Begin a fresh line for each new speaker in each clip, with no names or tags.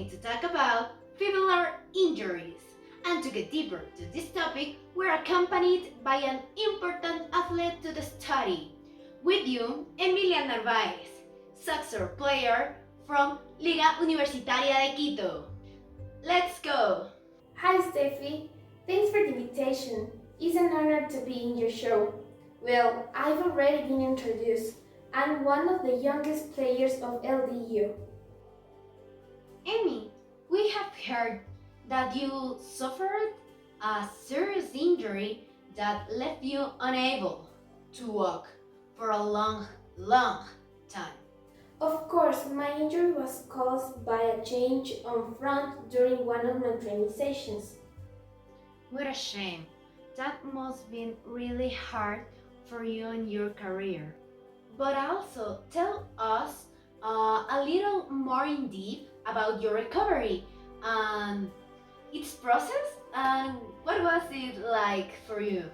going to talk about fibular injuries. And to get deeper to this topic, we're accompanied by an important athlete to the study. With you, Emilia Narváez, soccer player from Liga Universitaria de Quito. Let's go!
Hi Steffi, thanks for the invitation. It's an honor to be in your show. Well, I've already been introduced. I'm one of the youngest players of LDU.
Amy, we have heard that you suffered a serious injury that left you unable to walk for a long time.
Of course, my injury was caused by a change on front during one of my training sessions.
What a shame. That must have been really hard for you in your career. But also tell us a little more in depth about your recovery and its process and what was it like for you?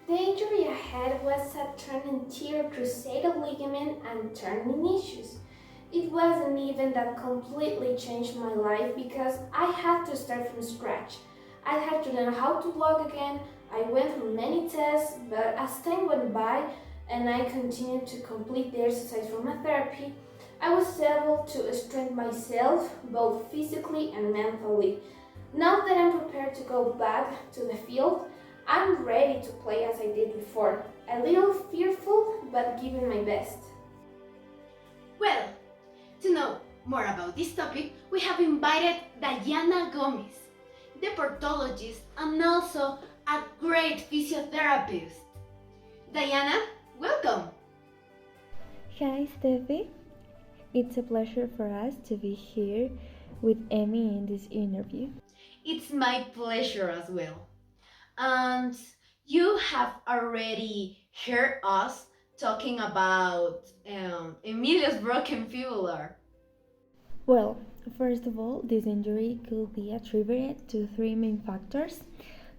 The injury I had was a torn anterior cruciate ligament and turning issues. It was an event that completely changed my life because I had to start from scratch. I had to learn how to walk again. I went through many tests, but as time went by and I continued to complete the exercise from my therapy, I was able to strengthen myself both physically and mentally. Now that I'm prepared to go back to the field, I'm ready to play as I did before. A little fearful, but giving my best.
Well, to know more about this topic, we have invited Diana Gomez, the portologist and also a great physiotherapist. Diana, welcome!
Hi, Steffi. It's a pleasure for us to be here with Emmy in this interview.
It's my pleasure as well. And you have already heard us talking about Emilia's broken fibula.
Well, first of all, this injury could be attributed to three main factors,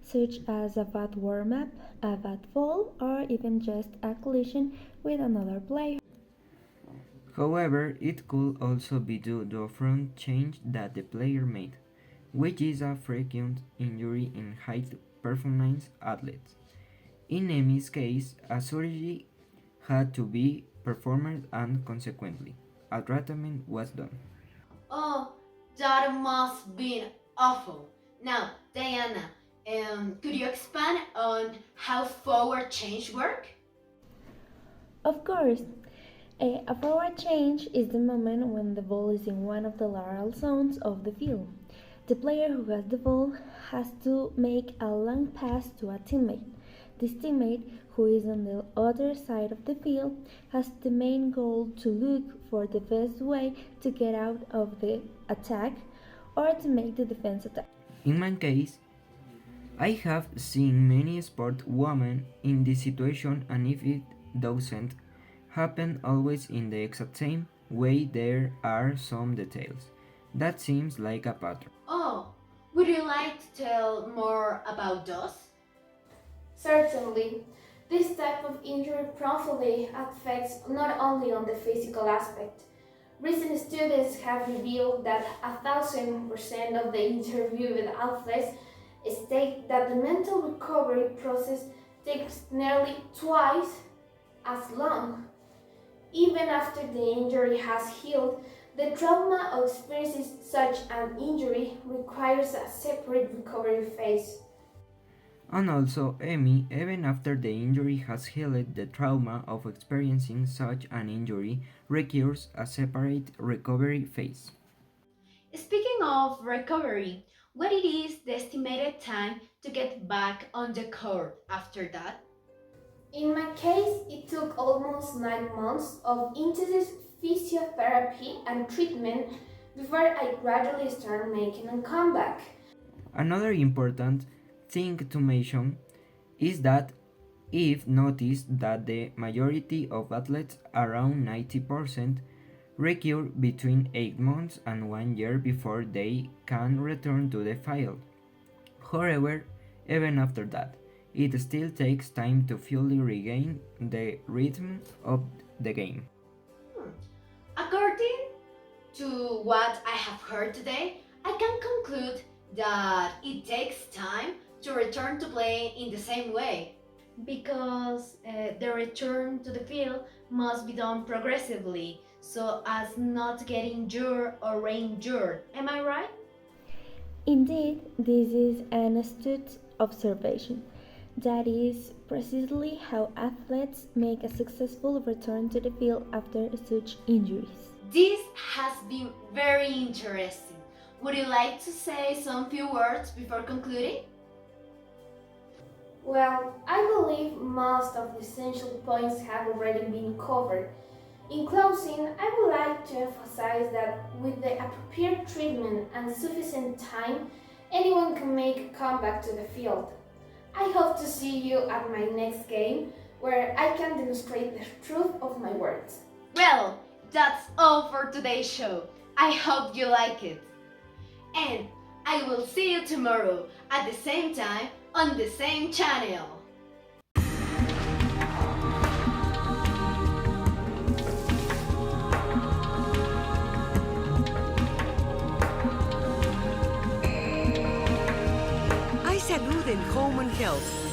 such as a bad warm up, a bad fall, or even just a collision with another player.
However, it could also be due to a front change that the player made, which is a frequent injury in high performance athletes. In Emmy's case, a surgery had to be performed and consequently, a treatment was done.
Oh, that must be awful. Now, Diana, could you expand on how forward change work?
Of course, a forward change is the moment when the ball is in one of the lateral zones of the field. The player who has the ball has to make a long pass to a teammate. This teammate, who is on the other side of the field, has the main goal to look for the best way to get out of the attack or to make the defense attack.
In my case, I have seen many sport women in this situation, and if it doesn't happen always in the exact same way, there are some details. That seems like a pattern.
Oh, would you like to tell more about those?
Certainly, this type of injury promptly affects not only on the physical aspect. Recent studies have revealed that 1,000% of the interviewed athletes state that the mental recovery process takes nearly twice as long. Even after the injury has healed, the trauma of experiencing such an injury requires a separate recovery phase.
And also, Emmy, even after the injury has healed, the trauma of experiencing such an injury requires a separate recovery phase.
Speaking of recovery, what it is the estimated time to get back on the court after that?
In my case, it took almost 9 months of intensive physiotherapy and treatment before I gradually started making a comeback.
Another important thing to mention is that if noticed that the majority of athletes, around 90%, require between 8 months and 1 year before they can return to the field. However, even after that, it still takes time to fully regain the rhythm of the game.
According To what I have heard today, I can conclude that it takes time to return to play in the same way. Because the return to the field must be done progressively so as not get injured or re-injured. Am I right?
Indeed, this is an astute observation. That is precisely how athletes make a successful return to the field after such injuries.
This has been very interesting. Would you like to say some few words before concluding?
Well, I believe most of the essential points have already been covered. In closing, I would like to emphasize that with the appropriate treatment and sufficient time, anyone can make a comeback to the field. I hope to see you at my next game, where I can demonstrate the truth of my words.
Well, that's all for today's show. I hope you like it. And I will see you tomorrow at the same time on the same channel.
Hay salud en Home and Health.